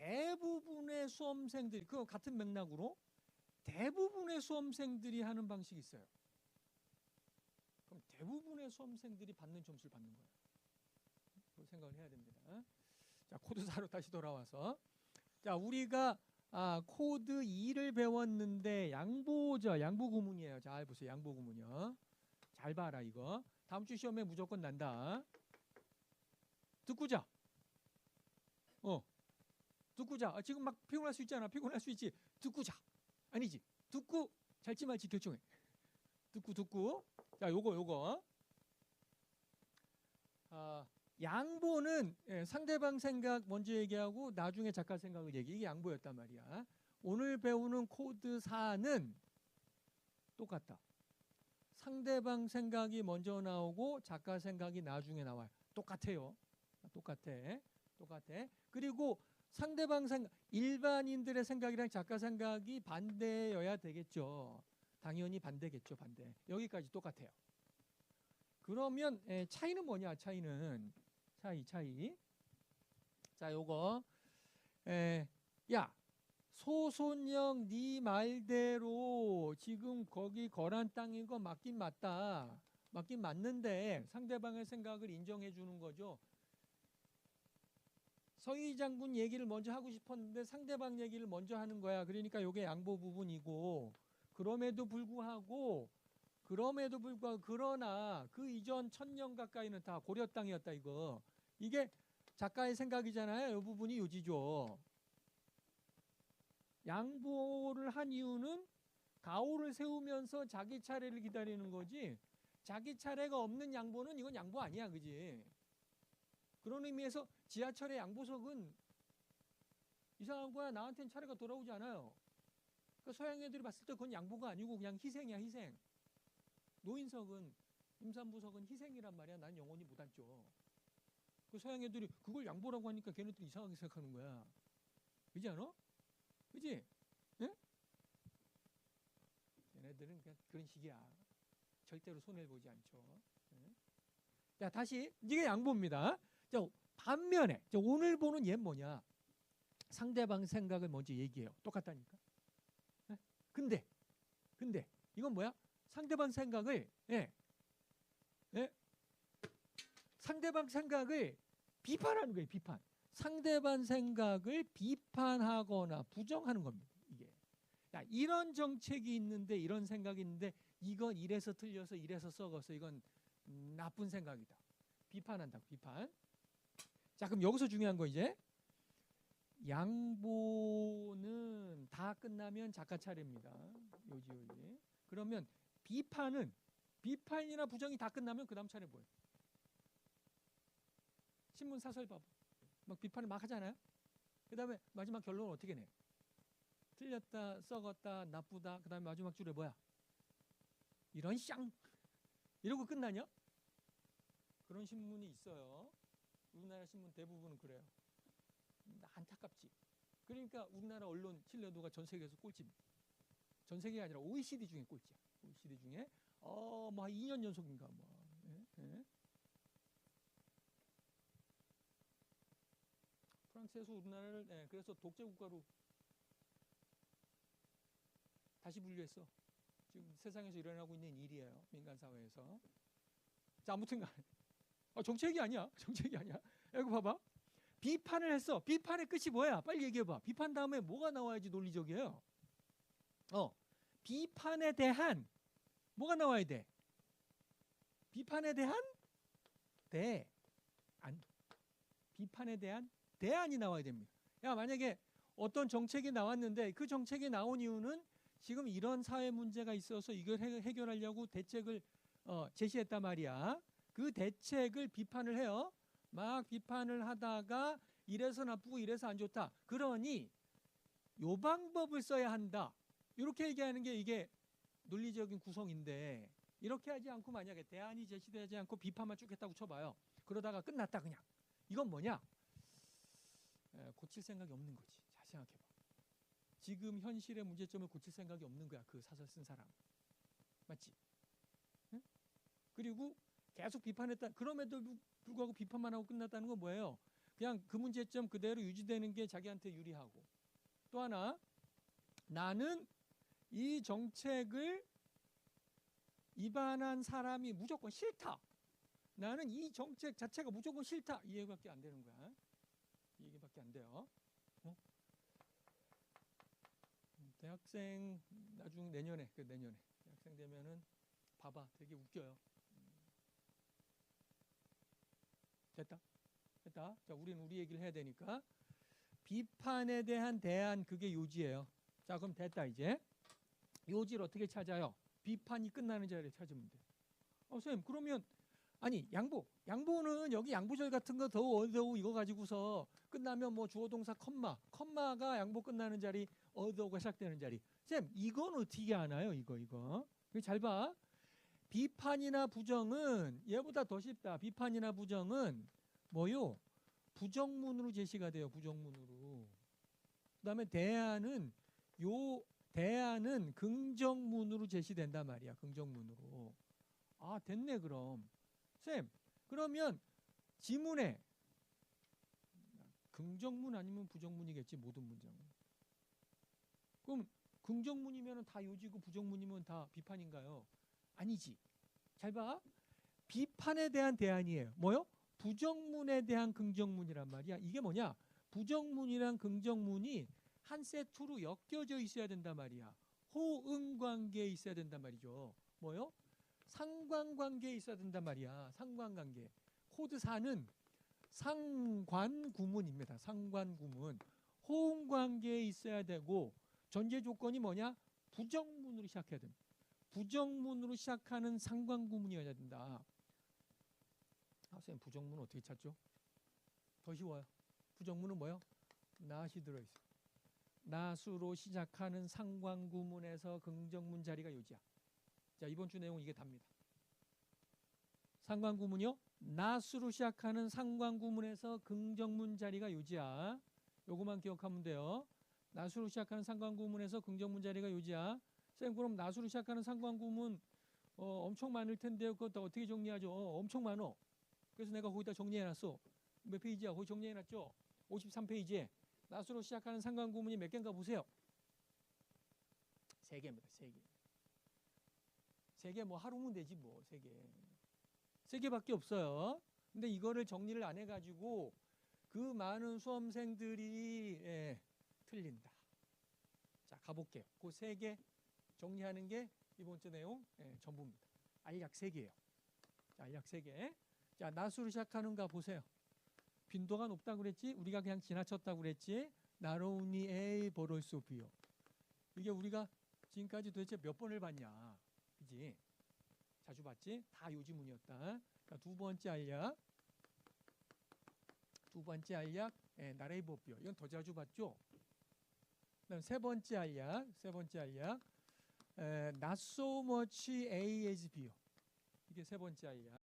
대부분의 수험생들이 그 같은 맥락으로 대부분의 수험생들이 하는 방식이 있어요. 그럼 대부분의 수험생들이 받는 점수를 받는 거예요. 그걸 생각을 해야 됩니다. 자, 코드 4로 다시 돌아와서 자, 우리가 코드 2를 배웠는데 양보죠. 양보 구문이에요. 잘 보세요. 양보 구문이요. 잘 봐라 이거. 다음 주 시험에 무조건 난다. 듣고 자. 듣고 자. 지금 막 피곤할 수 있잖아. 피곤할 수 있지. 듣고 자. 아니지. 듣고 잘지 말지 결정해. 듣고. 자, 요거. 양보는 상대방 생각 먼저 얘기하고 나중에 작가 생각을 얘기해. 이게 양보였단 말이야. 오늘 배우는 코드 4는 똑같다. 상대방 생각이 먼저 나오고 작가 생각이 나중에 나와요. 똑같아요. 똑같아. 그리고 상대방 생각, 일반인들의 생각이랑 작가 생각이 반대여야 되겠죠. 당연히 반대겠죠. 반대. 여기까지 똑같아요. 그러면 차이는 뭐냐? 차이. 자, 요거 야, 소손영 네 말대로 지금 거기 거란 땅인 거 맞긴 맞다. 맞긴 맞는데 상대방의 생각을 인정해 주는 거죠. 서희 장군 얘기를 먼저 하고 싶었는데 상대방 얘기를 먼저 하는 거야. 그러니까 요게 양보 부분이고 그럼에도 불구하고 그러나 그 이전 1000년 가까이는 다 고려 땅이었다 이거. 이게 작가의 생각이잖아요. 이 부분이 요지죠. 양보를 한 이유는 가오를 세우면서 자기 차례를 기다리는 거지. 자기 차례가 없는 양보는 이건 양보 아니야, 그지? 그런 의미에서 지하철의 양보석은 이상한 거야. 나한테는 차례가 돌아오지 않아요. 그러니까 서양 애들이 봤을 때 그건 양보가 아니고 그냥 희생이야, 희생. 노인석은, 임산부석은 희생이란 말이야. 난 영원히 못 앉죠. 그 서양 애들이 그걸 양보라고 하니까 걔네들이 이상하게 생각하는 거야. 그지 않아? 그지? 예? 걔네들은 그냥 그런 식이야. 절대로 손해를 보지 않죠. 예? 자, 다시 이게 양보입니다. 자, 반면에 오늘 보는 얘는 뭐냐? 상대방 생각을 먼저 얘기해요. 똑같다니까. 예? 근데 이건 뭐야? 상대방 생각을 상대방 생각을 비판하는 거예요. 비판. 상대방 생각을 비판하거나 부정하는 겁니다. 이게. 야, 이런 정책이 있는데 이런 생각이 있는데 이건 이래서 틀려서 이래서 썩어서 이건 나쁜 생각이다. 비판한다고. 비판. 자, 그럼 여기서 중요한 거 이제 양보는 다 끝나면 작가 차례입니다. 요지. 그러면 비판이나 부정이 다 끝나면 그 다음 차례 뭐예요? 신문 사설 봐봐. 막 비판을 막 하잖아요. 그 다음에 마지막 결론은 어떻게 내? 틀렸다, 썩었다, 나쁘다. 그 다음에 마지막 줄에 뭐야? 이런 쌍! 이러고 끝나냐? 그런 신문이 있어요. 우리나라 신문 대부분은 그래요. 안타깝지. 그러니까 우리나라 언론 신뢰도가 전 세계에서 꼴찌. 전 세계가 아니라 OECD 중에 꼴찌야. OECD 중에 뭐 한 2년 연속인가 뭐. 예? 프랑스에서 우리나라를 그래서 독재 국가로 다시 분류했어. 지금 세상에서 일어나고 있는 일이에요. 민간 사회에서. 자, 아무튼간 정책이 아니야. 이거 봐봐. 비판을 했어. 비판의 끝이 뭐야? 빨리 얘기해봐. 비판 다음에 뭐가 나와야지 논리적이에요? 비판에 대한 뭐가 나와야 돼? 비판에 대한 대안. 비판에 대한 대안이 나와야 됩니다. 야, 만약에 어떤 정책이 나왔는데 그 정책이 나온 이유는 지금 이런 사회 문제가 있어서 이걸 해결하려고 대책을 제시했단 말이야. 그 대책을 비판을 해요. 막 비판을 하다가 이래서 나쁘고 이래서 안 좋다. 그러니 요 방법을 써야 한다. 이렇게 얘기하는 게 이게 논리적인 구성인데 이렇게 하지 않고 만약에 대안이 제시되지 않고 비판만 쭉 했다고 쳐봐요. 그러다가 끝났다 그냥. 이건 뭐냐? 고칠 생각이 없는 거지. 잘 생각해봐. 지금 현실의 문제점을 고칠 생각이 없는 거야. 그 사설 쓴 사람. 맞지? 응? 그리고 계속 비판했다. 그럼에도 불구하고 비판만 하고 끝났다는 건 뭐예요? 그냥 그 문제점 그대로 유지되는 게 자기한테 유리하고, 또 하나 나는 이 정책을 위반한 사람이 무조건 싫다. 나는 이 정책 자체가 무조건 싫다. 이 얘기밖에 안 되는 거야. 이 얘기밖에 안 돼요. 대학생 나중 내년에 대학생 되면은 봐봐 되게 웃겨요. 됐다. 자, 우리는 우리 얘기를 해야 되니까 비판에 대한 대안 그게 요지예요. 자, 그럼 됐다 이제. 요지를 어떻게 찾아요? 비판이 끝나는 자리를 찾으면 돼. 선생님 그러면 아니 양보는 여기 양보절 같은 거 더우 이거 가지고서 끝나면 뭐 주어 동사 컴마가 양보 끝나는 자리 어더우가 시작되는 자리. 쌤 이건 어떻게 하나요? 이거 잘 봐. 비판이나 부정은 얘보다 더 쉽다. 비판이나 부정은 뭐요? 부정문으로 제시가 돼요. 부정문으로. 그다음에 대안은 긍정문으로 제시된단 말이야. 긍정문으로. 아 됐네 그럼. 쌤 그러면 지문에 긍정문 아니면 부정문이겠지 모든 문장은. 그럼 긍정문이면 다 요지고 부정문이면 다 비판인가요? 아니지. 잘 봐. 비판에 대한 대안이에요. 뭐요? 부정문에 대한 긍정문이란 말이야. 이게 뭐냐? 부정문이랑 긍정문이 한 세트로 엮여져 있어야 된단 말이야. 호응관계에 있어야 된단 말이죠. 뭐요? 상관관계에 있어야 된단 말이야. 상관관계. 코드 4는 상관구문입니다. 상관구문. 호응관계에 있어야 되고 전제 조건이 뭐냐? 부정문으로 시작해야 됩니다. 부정문으로 시작하는 상관구문이어야 된다. 선생님 부정문은 어떻게 찾죠? 더 쉬워요. 부정문은 뭐요? not이 들어있어요. not으로 시작하는 상관구문에서 긍정문 자리가 요지야. 자, 이번 주 내용 이게 답니다. 상관구문이요? not으로 시작하는 상관구문에서 긍정문 자리가 요지야. 요거만 기억하면 돼요. not으로 시작하는 상관구문에서 긍정문 자리가 요지야. 쌤 그럼 not으로 시작하는 상관구문 엄청 많을 텐데요. 그것도 어떻게 정리하죠? 엄청 많어. 그래서 내가 거기다 정리해놨어. 몇 페이지야? 거기 정리해놨죠? 53페이지에 not으로 시작하는 상관구문이 몇 개인가 보세요. 3개입니다. 3개. 3개 뭐 하루면 되지 뭐 3개. 3개밖에 없어요. 근데 이거를 정리를 안 해가지고 그 많은 수험생들이 틀린다. 자 가볼게요. 그 3개 정리하는 게 이번 주 내용 전부입니다. 알약 3개예요. 자, 알약 3개. 자, not으로 시작하는 거 보세요. 빈도가 높다고 그랬지? 우리가 그냥 지나쳤다고 그랬지? 나로우니 A 버럴수 B요. 이게 우리가 지금까지 도대체 몇 번을 봤냐? 그지? 자주 봤지? 다 요지문이었다. 자, 두 번째 알약, 나레이 법비요. 이건 더 자주 봤죠? 그다음 세 번째 알약, not so much A as B요. 이게 세 번째 알약.